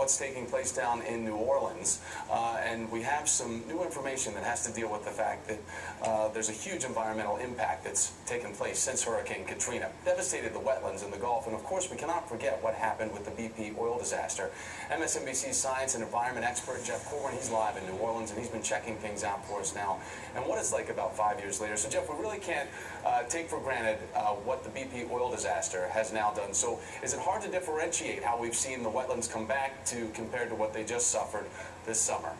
what's taking place down in New Orleans, and we have some new information that has to deal with the fact that there's a huge environmental impact that's taken place since Hurricane Katrina. Devastated the wetlands in the Gulf, and of course we cannot forget what happened with the BP oil disaster. MSNBC science and environment expert Jeff Corwin, he's live in New Orleans, and he's been checking things out for us now, and what it's like about 5 years later. So Jeff, we really can't take for granted what the BP oil disaster has now done. So is it hard to differentiate how we've seen the wetlands come back to compared to what they just suffered this summer?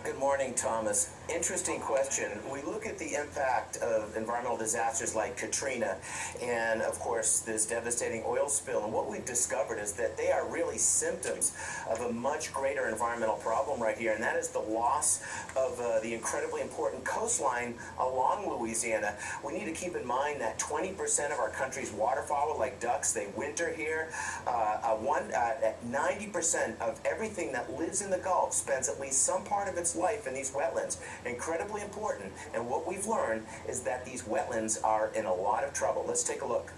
Good morning, Thomas. Interesting question. We look at the impact of environmental disasters like Katrina and, of course, this devastating oil spill. And what we've discovered is that they are really symptoms of a much greater environmental problem right here, and that is the loss of the incredibly important coastline along Louisiana. We need to keep in mind that 20% of our country's waterfowl, like ducks, they winter here. 90% of everything that lives in the Gulf spends at least some part of its life in these wetlands. Incredibly important, and what we've learned is that these wetlands are in a lot of trouble. Let's take a look.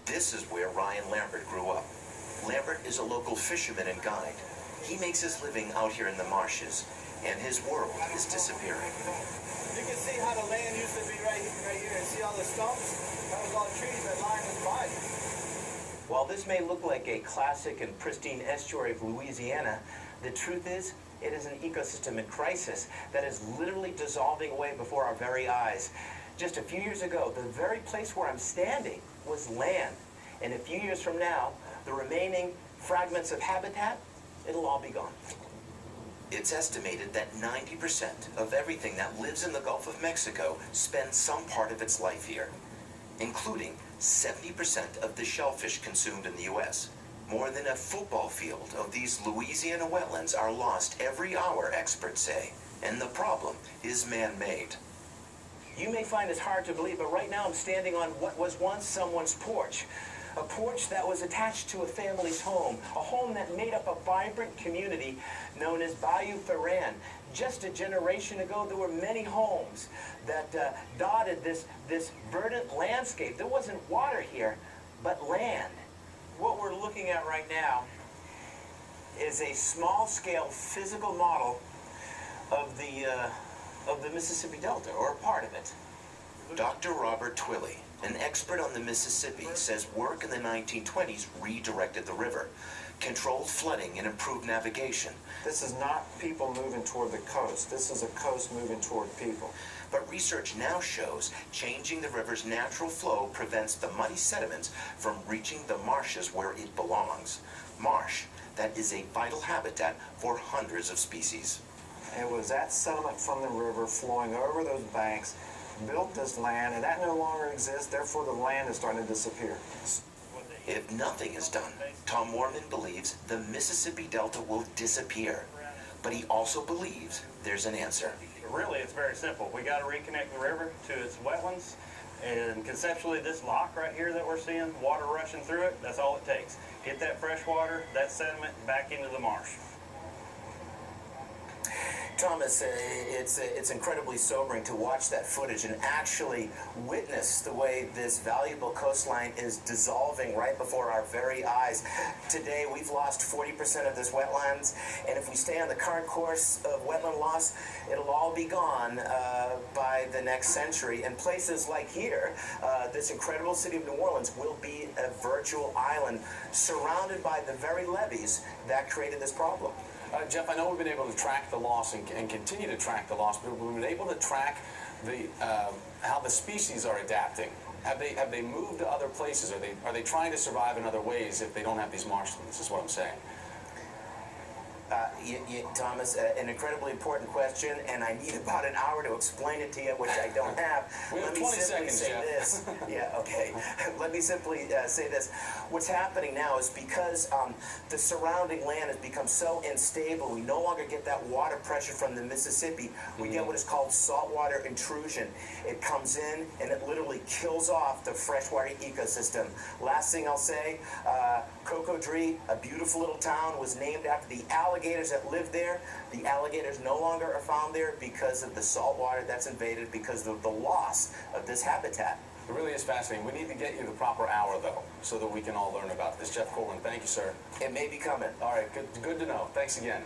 This is where Ryan Lambert grew up. Lambert is a local fisherman and guide. He makes his living out here in the marshes, and his world is disappearing. You can see how the land used to be right here, and see all the stumps? That was all the trees that lined this body. While this may look like a classic and pristine estuary of Louisiana, the truth is, it is an ecosystem in crisis that is literally dissolving away before our very eyes. Just a few years ago, the very place where I'm standing was land. And a few years from now, the remaining fragments of habitat, it'll all be gone. It's estimated that 90% of everything that lives in the Gulf of Mexico spends some part of its life here, including 70% of the shellfish consumed in the U.S. More than a football field of these Louisiana wetlands are lost every hour, experts say, and the problem is man-made. You may find this hard to believe, but right now I'm standing on what was once someone's porch. A porch that was attached to a family's home, a home that made up a vibrant community known as Bayou Ferran. Just a generation ago, there were many homes that dotted this verdant landscape. There wasn't water here, but land. What we're looking at right now is a small-scale physical model of the Mississippi Delta, or a part of it. Dr. Robert Twilley, an expert on the Mississippi, says work in the 1920s redirected the river, controlled flooding and improved navigation. This is not people moving toward the coast. This is a coast moving toward people. But research now shows changing the river's natural flow prevents the muddy sediments from reaching the marshes where it belongs. Marsh, that is a vital habitat for hundreds of species. It was that sediment from the river flowing over those banks built this land, and that no longer exists. Therefore, the land is starting to disappear. If nothing is done, Tom Moorman believes the Mississippi Delta will disappear. But he also believes there's an answer. Really, it's very simple. We got to reconnect the river to its wetlands, and conceptually this lock right here that we're seeing, water rushing through it, that's all it takes. Get that fresh water, that sediment, back into the marsh. Thomas, it's incredibly sobering to watch that footage and actually witness the way this valuable coastline is dissolving right before our very eyes. Today, we've lost 40% of this wetlands, and if we stay on the current course of wetland loss, it'll all be gone by the next century. And places like here, this incredible city of New Orleans will be a virtual island surrounded by the very levees that created this problem. Jeff, I know we've been able to track the loss and continue to track the loss, but we've been able to track how the species are adapting. Have they moved to other places? Are they trying to survive in other ways if they don't have these marshlands? Is what I'm saying. Thomas, an incredibly important question, and I need about an hour to explain it to you, which I don't have. We have 20 seconds, Jeff. Yeah, okay. Let me simply say this. What's happening now is because the surrounding land has become so unstable, we no longer get that water pressure from the Mississippi. We get what is called saltwater intrusion. It comes in, and it literally kills off the freshwater ecosystem. Last thing I'll say, Cocodrie, a beautiful little town, was named after the alligators that lived there. The alligators no longer are found there because of the salt water that's invaded because of the loss of this habitat. It really is fascinating. We need to get you the proper hour, though, so that we can all learn about this. Jeff Corwin, thank you, sir. It may be coming. All right, good to know. Thanks again.